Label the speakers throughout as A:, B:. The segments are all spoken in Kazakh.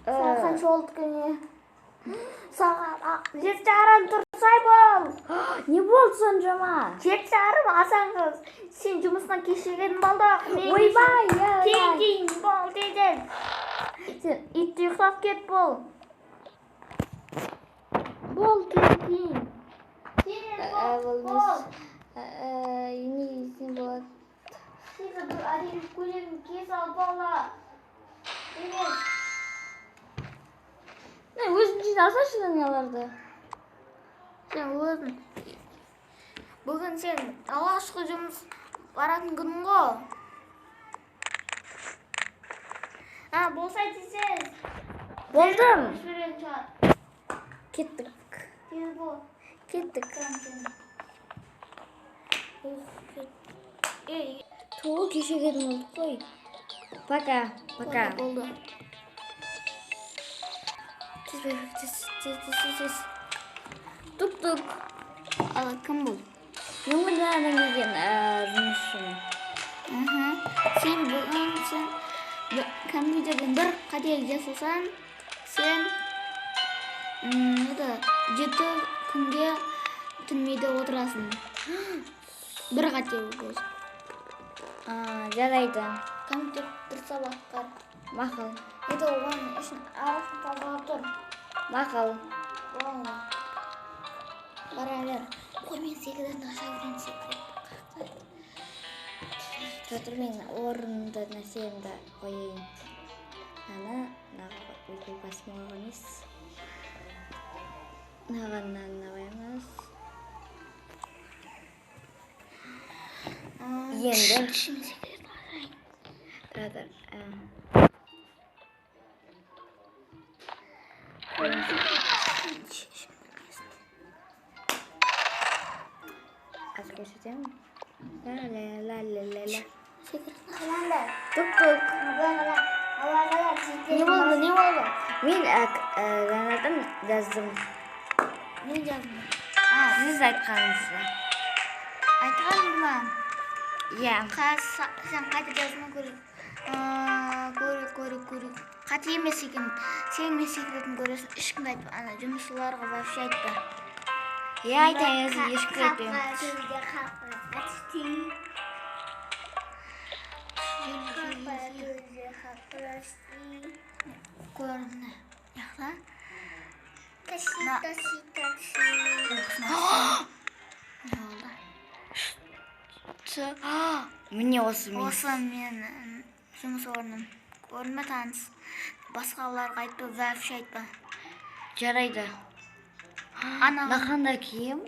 A: Saat kaç oldu ki? Saat 7:30 tursay bol.
B: Ne oldu sonrama?
A: 7:30 Hasan kız. Sen жұмыстан кешігетін болды.
B: Ойбай,
A: Кейін бол деген. Сен ит ұйықтап кет бол. Бол кейін.
B: Болмас. Енесін болады.
A: Сен бір әдемі көйлегін кие сал бала. Емес.
B: Өзің жиналсашы даняларды.
A: Сен өзің. Бүгін сен алғашқы жұмыс баратын күнің ғой. Болса десең.
B: Болдым.
A: Жүрен чат.
B: Кеттік.
A: Тез бол.
B: Кеттік.
A: Ей,
B: Туы кешегедім олдық қой. Пока.
A: болды.
B: Тез. Тук.
A: Кім бұл?
B: Өңірден келген жұмысшым.
A: Сен бүгін компьютерден бір қателік жасасаң, сен 7 күнге түрмеде отырасың. Бір қателік болсын.
B: Жарайды.
A: Компьютер тұрса баққар.
B: Мақыл.
A: Оның үшін арақын табылып тұр.
B: Мақыл.
A: Бара бер. Қой, мен секілден аша көрен секілді.
B: Жатыр мен орынды нәрсемді қойайын. Үйге басым алған емес. Нағаннан қоймыз. Енді. Тұратыр. Аз көрсетемін. Ла-ла-ла-ла-ла-ла. Тук.
A: Не болды?
B: Мен жаңадан жаздым.
A: Не жаздың?
B: Сіз айтқаныңызды.
A: Айтқаның ба?
B: Иә.
A: Сен қайта жазма көрек. Көрек. Қате емес екен. Сен не секретін көресің. Ешкімді айтпа. Жұмысшыларға вообще айтпа.
B: Иә, айтайыз, ешкім айтпайым.
A: Көрінді. Яқта?
B: Міне осы мен.
A: Осы мен жұмыс орным. Көрінме таныс. Басқаларға айтпа, вообще айтпа.
B: Жарайды. Нақандай кием?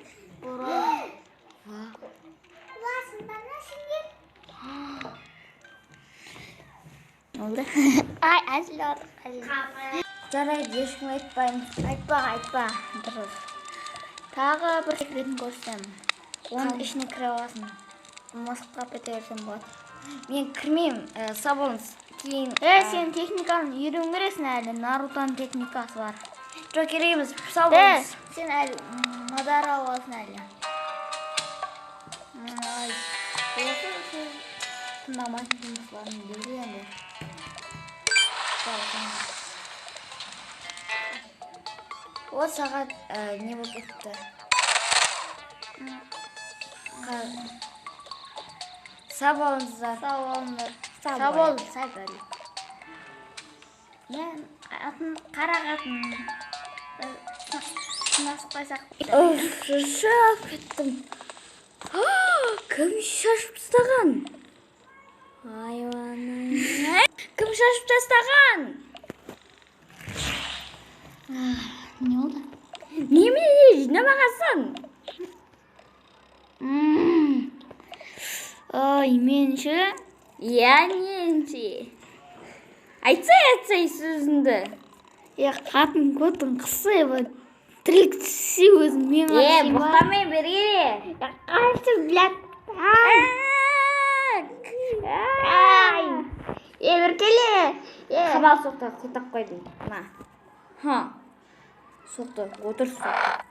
A: Oldu. Ay azlar.
B: Жарайды, ешкім айтпайым.
A: Айтпа. Дұрыс. Тағы бір секретін көрсем. Оның ішіне кіре аласың. Мысыққа бітірсем болады.
B: Мен кірмеймін, сабылыңыз. Кейін...
A: Сен техниканы үйрену керексің әлі. Нарутоның техникасы бар.
B: Жоқ, керек емес, сабылыңыз.
A: Сен әлі Мадара аласың әлі. Осы сен тыңдамайтын жұмысларын білді енді.
B: О сағат не болып кетті? Сабылыңыздар.
A: Сабол. Мен қарағатын сынасып қойсақ.
B: Шашып кеттім. Кім шашып тастаған? Айваным. Кім шашып тастаған?
A: Не oldu?
B: Немене жинамағансың?
A: Ой, мен ше?
B: Иә, ненше. Айтсай сөзіңді.
A: Қатын көтін қысы, тіріліксі өзің мен
B: қашын ба? Бұқтамай берге.
A: Қайсы, блядь. Бір келе.
B: Қабал соқты, құлтақ қойдың. Соқты, отыр соқты.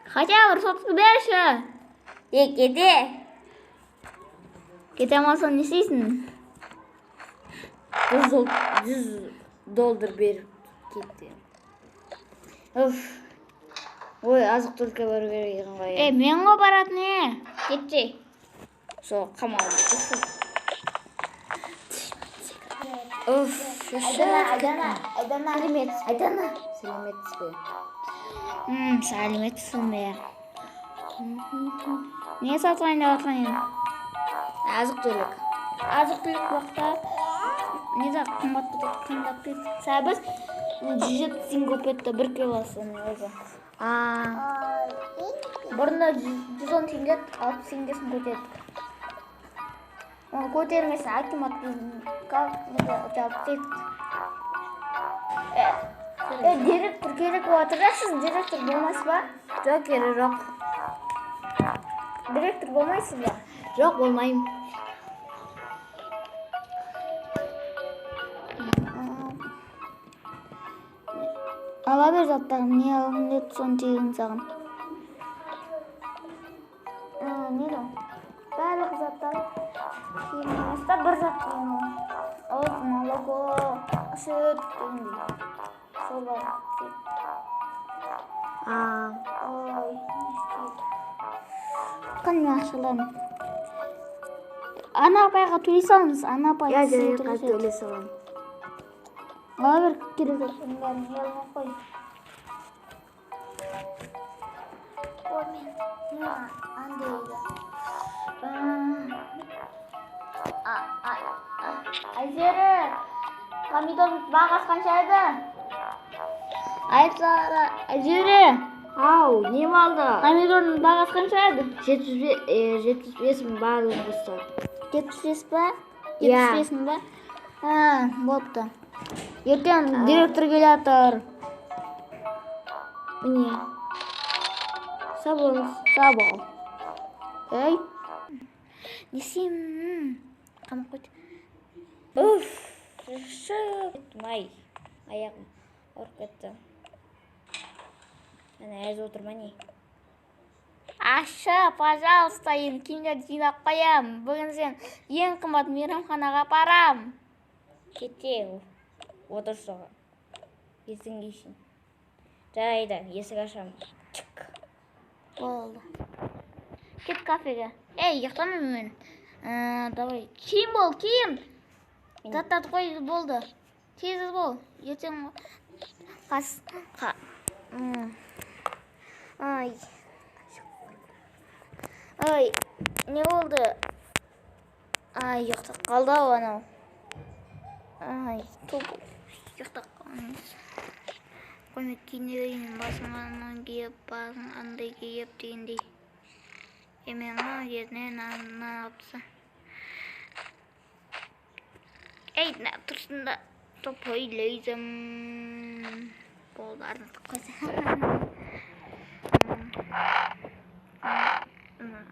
A: Хотя бір соқты берші.
B: Кете.
A: Кете амалсан не істейсің?
B: $100 беріп. Кетті. Ой, азық-түлікке бару керек екен ғой.
A: Мен ғой баратын, кетші.
B: Сол қамалып.
A: Айдана.
B: Сәлеметсіз бе?
A: Сәлеметсің бе? Не сатайын деп жатқан едің?
B: Азық-түлік.
A: Азық-түлік уақытта не де қымбат кетті. Сәбіз 107 теңге кетті 1 килосын өзі. Бұрында 110 теңге 60 теңгесін көтердік. Оны көтермесін акимат жауап дейді. Директор керек болып жатыр, сіз директор болмайсыз ба?
B: Жоқ, керек жоқ.
A: Директор болмайсыз ба?
B: Жоқ, болмайым.
A: Ала бер заттарын, не алғың деп соны тегін саған. Не де? Барлық заттар тегін емес та бір зат тегін ол. Ол молоко, сүт дегендей. Сол бар. Ой, не істейді. Қане ақшаларын. Ана апайға төлей салыңыз. Ана апай
B: төлей саламын.
A: Ала бер керек заттың бәрін еліне қой. Мен андейді. Айзері, помидордың бағасы қанша еді? Айзері.
B: Ау, не болды?
A: Помидордың бағасы қанша еді?
B: 75 мың барлығын қосса.
A: 75 ба?
B: Иә.
A: 75 мың ба? Болыпты. Ертең директор келе жатыр.
B: Міне. Сау болыңыз.
A: Сау бол. Ей. Несем? Қамап қойды.
B: Май. Аяғым ауырып кетті. Міне әз отырма не?
A: Аша, пожалуйста, енді киімдерді жинап қоям. Бүгін сен ең қымбат мейрамханаға апарам.
B: Кете, отыр соға. Есің кешін. Жарайды, есік ашам.
A: Болды. Кет кафеге. Ей, ұйықтамаймын мен. Давай. Киім бол, киім. Заттарды қой, болды. Тез бол. Ертең Ай, не болды? Ай, ұйықтап қалды ау анау. Ай, топ ұйықтап қалыңыз. Қоймет кейінен басыңнан киіп, басың андай киіп дегендей. Мен жерінен апса. Ей, тұрсында топ ойлайзым. Болды, арнатып қойса.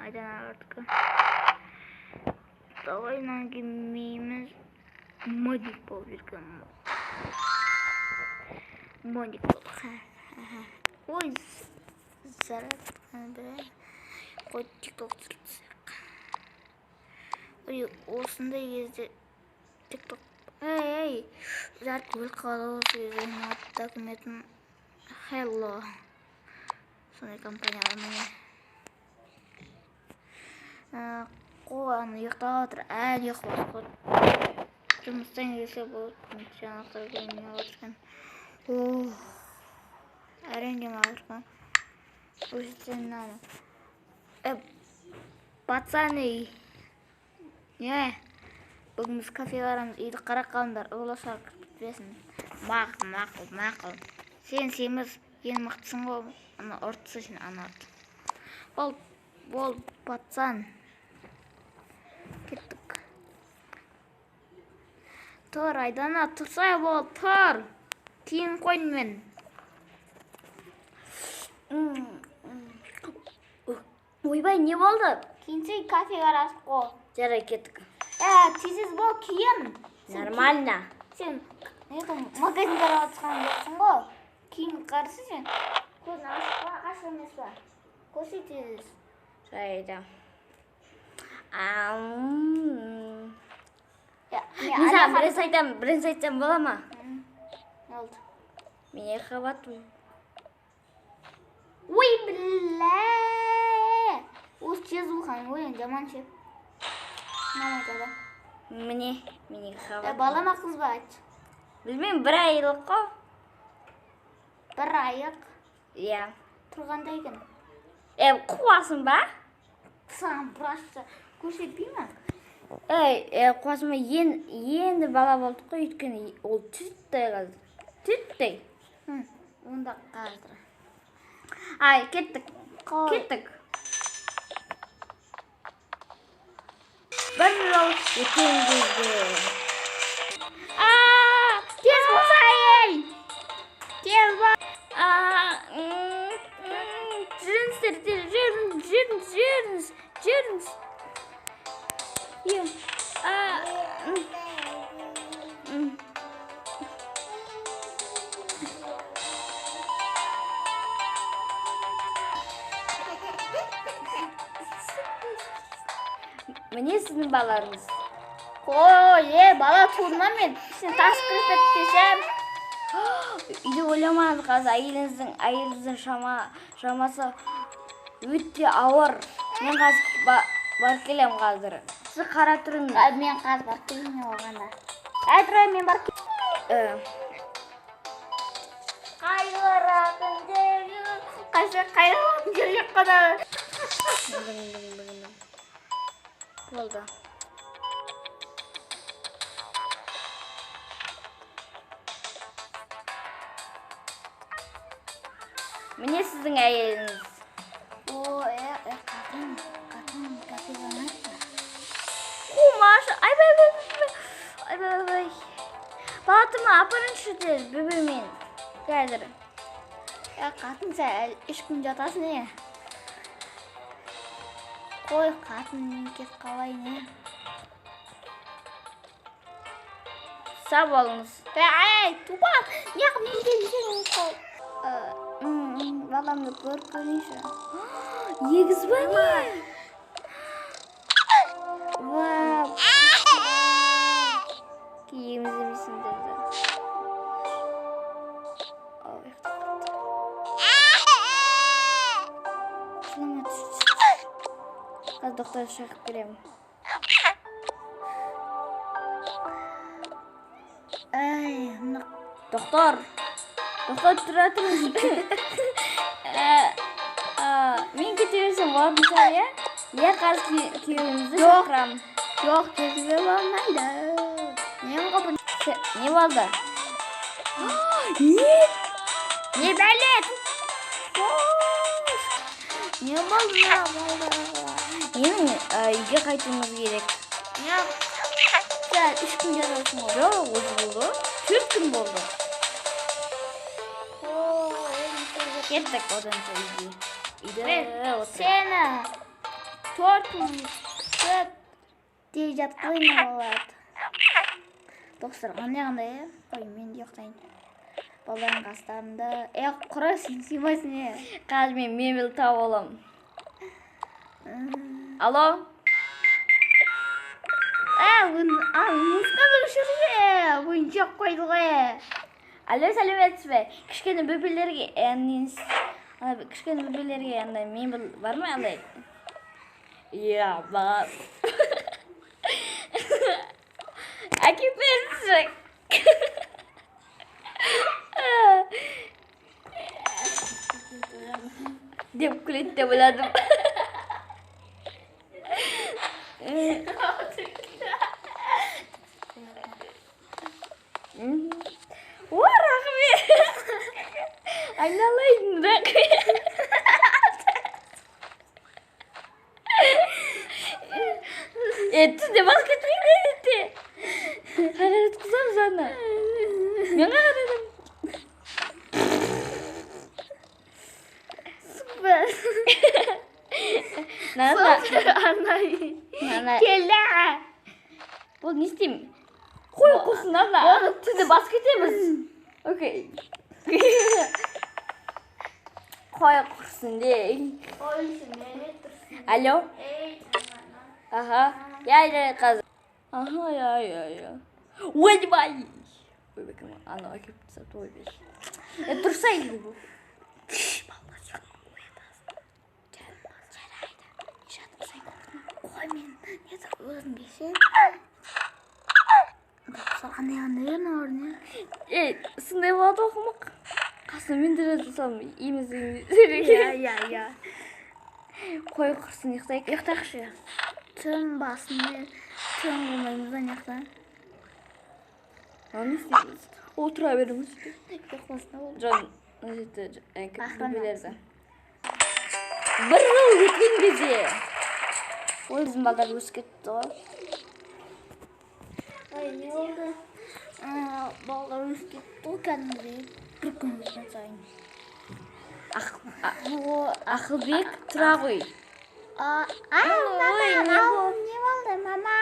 A: Айдан артықы. Давайнан кемейміз. Модик болып жүрген. Модик болып. Ой, зарад. Қой тик-ток түсірсек. Ой, осындай кезде тик-ток. Эй, зарад өліп қалды осы кезде. Документін. Hello. Сондай компанияға міне. Қоғаны ұйықтап отыр, әлі ұйықтап отыр. Жұмыстан келсе болып, жаңақтар көңіне отырған. Әренге мағырған. Өзден наны. Пацаны. Не? Бүгін біз кафе барамыз, үйді қарақ қалыңдар, ұласа күтпесін. Мақыл. Сен семіз, ең мақтысың ғой, ана ортысы сен ана орты. Бол, пацан. Кеттік. Тұр, Айдана, тұрсай бол, тұр. Кейін қойын мен.
B: Ойбай, не болды?
A: Кейінсей кафеге арасып қол.
B: Жарай, кеттік.
A: Тезіз бол, кейін.
B: Нормально.
A: Сен магазиндер атысқан жоқсың ғой. Кейін қарсы сен. Көзін ашық емес па? Көсей тезіз.
B: Жарайды.
A: Мен
B: бірін айтсам бола ма?
A: Олды.
B: Мен екі қабат.
A: Ой, білә. Осы тез болған ойын жаман ше. Мама айтады.
B: Мен екі қабат.
A: Бала ма қыз ба айтшы.
B: Білмеймін, бір айлық қой.
A: Бір аяқ.
B: Иә.
A: Тұрғанда екен.
B: Қуасың ба?
A: Саған просто көрсетпеймін.
B: Қуасың ба? Енді бала болдық қой, өйткені ол түттей қазір. Түттей.
A: Онда қазір.
B: Ай, кеттік. Кеттік. Бір жол өткен кезде.
A: Тез болсайын! Тез бол!
B: Жүріңіз. Міне сіздің балаларыңыз.
A: Ой, бала туырма мен. Сен тас кіріп десем.
B: Үйде ойламаңыз қазір, әйеліңіздің шамасы өте ауыр. Мен қазір бар келем қазір. Сіз қара тұрыңыз.
A: Мен қазір бар келем оғанда. Айтырай, мен бар келем. Қайғыратын жерге, қайғыратын жерге қада.
B: Болды. Міне сіздің әйеліңіз.
A: Қатын кәпелен айтты.
B: Қумашы, айбай. Балатыма апарыншы тез, бөбемен. Қазір.
A: Қатын сәл 3 күн жатасың не? Қой, қатын мен кет қалай не?
B: Сау болыңыз.
A: Тупан, неғып мен келіншен қол. Баламды көріп көрейінші.
B: Егіз ба не? Вау. Кейіміз емесіндерді. Қазір доқтар шақып керем. Доктор тұра тұрыңыз. Мен кете берсем болады мысалы, иә? Иә, қазір күйеуімізді шақырам.
A: Жоқ, кетуге болмайды. Не болды?
B: Не болды?
A: Не бәлет? Не болды?
B: Менің үйге қайтуымыз керек.
A: Сәл 3 күн жатасың ғой.
B: Жоқ, осы болды. 4 күн болды. Кеттік одан үйге.
A: Сені 4 күн тез жатқызайын болады. Достар, қандай? Қой, мен де ұйықтайын. Балалардың қастарында. Құрасың, сыймайсың е.
B: Қазір мен мебель тауып аламын. Алло?
A: Мұсқаны үшірге, ойыншақ қойды ғой.
B: Алло, сәлеметсіз бе? Кішкене бөпелерге мебель бар ма алай? Иә, бар. Әкеп беріңізші. Деп күледі деп ойладым. Рахмет. Айналайын, рахмет. Түзде басқа түймеді. Қарарат қызам зана. Мен қарадым. Нана.
A: Келді.
B: Бұл не істеймін? Қой құсын, Нана. Түзде басқа етеміз. Окей. Қой құрсын дей. Алло? Аха. Я қазір. Аха, я. Ойбай. Ойбай, анау әкеп бастады. Ойбай. Тұрсай. Балдар оятасың. Жарайды. Жатқызай көрдің.
A: Қой мен өзім келсем. Қандай орны?
B: Сондай болады оқымақ. Қасына мен де жатсам, еміздің.
A: Иә.
B: Қой құрсын, ұйықтайық. Ұйықтайықшы.
A: Түн басында түн қылмаймыздан яқта.
B: Не істейміз? Отыра береміз.
A: Ұйықтасына болды.
B: Жан, білерді. Бір жыл өткен кезде. Ой, біздің балдар өсіп кетті ғой.
A: Ой, не болды? Балдар өсіп кетті ғой кәдімгідей. Бір күн өткен сайын.
B: Ақылбек, тұра ғой.
A: Не болды, мама?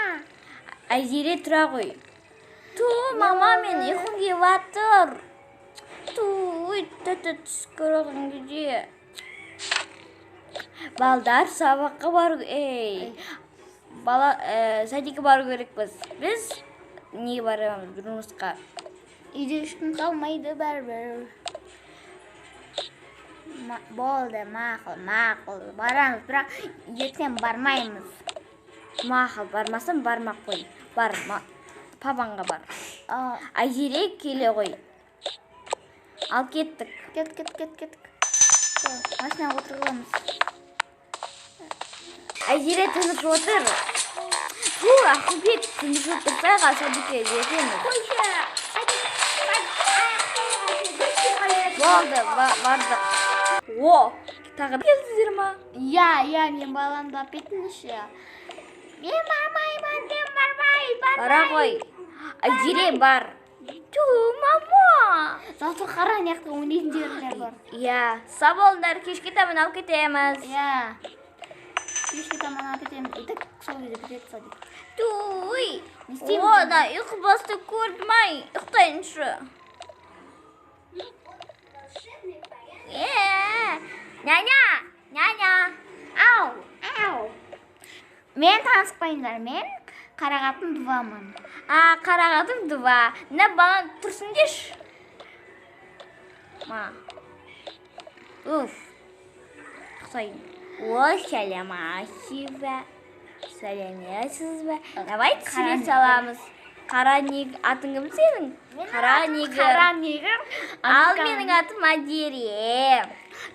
B: Айзере, тұра ғой. Мама, мен ұйқым келіп жатыр. Түс көрген кезде. Балдар, сабаққа бару, садикке бару керекпіз. Біз не барамыз, жұмысқа?
A: Үйде ешкім қалмайды бәрібір. Болды, мақұл. Барамыз, бірақ ертең бармаймыз.
B: Мақұл, бармасам бармақ қой. Бар, папаңға бар. Айзере келе ғой. Ал кеттік.
A: Кеттік. Машинаға отырғызамыз.
B: Айзере тыныш отыр. Ақылбек тыныш отырсайға садикке жетеміз. Болды, бардық. Тағы келдіңіздер ма?
A: Иә, мен баламдап кетіңізші. Мен бармаймын, мен бармай.
B: Бара ғой. Айзере бар. Мама.
A: Зато қара неқті ойнайтын жерлер бар.
B: Иә, сау болыңдар, кешке таман алып кетеміз.
A: Иә. Кешке таман алып кетеміз. Итак, сол кезде бітеді садик.
B: Да, ұйқы басты көрдім-ай. Ұйықтайыншы. Няня.
A: Ау. Мен таныспайындар, мен қарағатын дұвамын.
B: Қарағатым дұва. Балан тұрсын деш. Ұйықтайын. Сәлеметсіз бе? Давайте сурет саламыз. Қара негір. Атың кім сенің? Қара негір. Ал менің атым Айзере.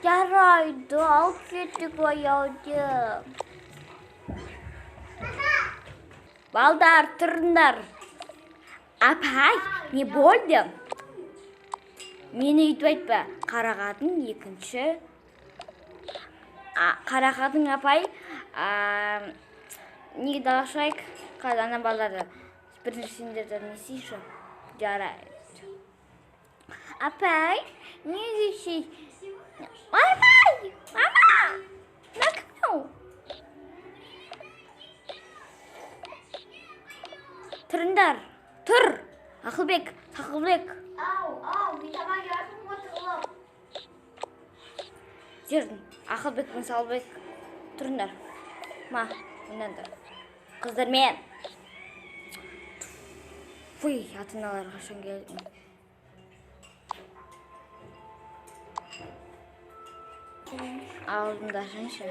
B: Жарайды, алып кеттік аяуды. Балдар, тұрыңдар. Апай, не болды? Мені үйтіп айтпа. Қарағатын екінші. Қарағатын апай. Неге далашайық? Ана балдарды. Бірінші сендерді несейші? Жарайды. Апай, неге сей? Ойбай! Мама! Мәкіну! Тұрыңдар! Тұр! Ақылбек!
A: Ау, мен тамақ жарсың отырғылып.
B: Жердің, Ақылбек пен Салбек. Тұрыңдар. Мұндандар. Қыздар мен. Ата-аналар қашан келді. Алдында ашыншы.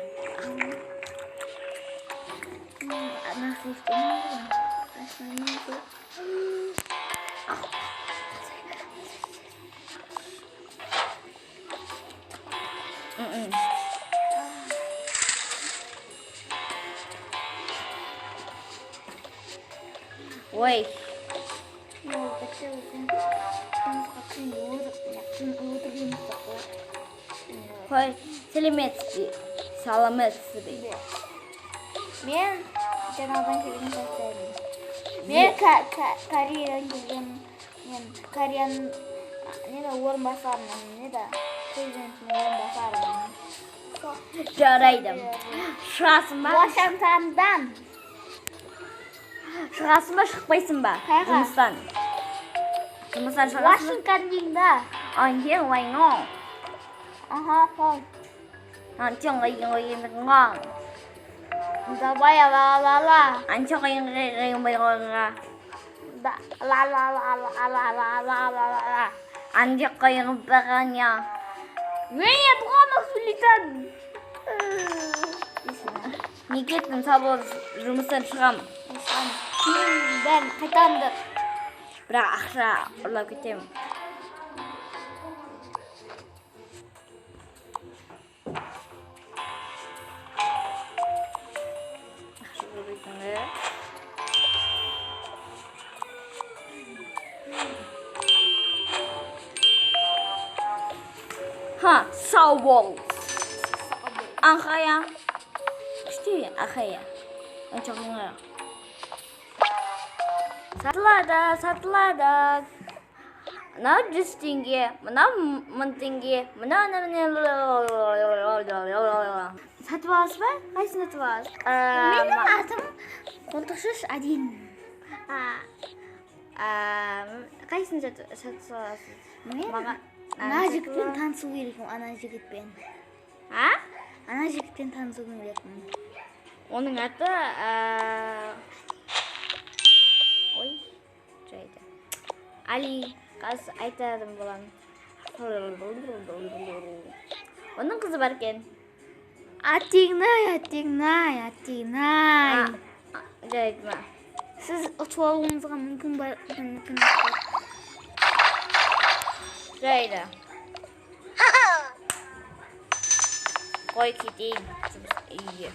B: Ой. Қой, саламатсыз бе?
A: Мен жаңадан келген жастаймын. Мен Кореядан келген, мен Кореяның орынбасарымын, президентінің орынбасарымын.
B: Жарайды. Шығасың ба?
A: Вашингтондан.
B: Шығасың ба, шықпайсың ба?
A: Қайға?
B: Жұмыстан шығасың ба?
A: Вашингтонда.
B: Анчен ғайнғаң.
A: Қой.
B: Анчен ғайнғаң.
A: Давай, ла-ла-ла.
B: Анчен ғайнғаң.
A: Ла-ла-ла-ла-ла-ла-ла-ла-ла.
B: ана жаққа еңбаған я. Мен туғаны сөйлейтін. Не кеттім, сабыр жұмыстан шығам.
A: Кейін бәрін қайтарымды.
B: Бірақ ақша ұрлап кетемін. Ақша көбейтін бе? Ха, сау бол. Анхая. Күшті Анхая. Анчағыңа. Сатылады. Мынау 100 теңге, мынау 1000 теңге, мынау сатып аласыз ба? Қайсыны сатып аласыз?
A: Менің атым қолтықшыш Адин.
B: Қайсыны сатып аласыз?
A: Маған ана жігітпен танысу керекпін, ана жігітпен. Ана жігітпен танысу керекпін.
B: Оның аты ой, жайды. Али, қазір айтадым боламын. Оның қызы бар екен.
A: Атегнай.
B: Жайды ма?
A: Сіз ұтып алуыңызға мүмкін бар.
B: Жайды. Қой кетейін. Үйге.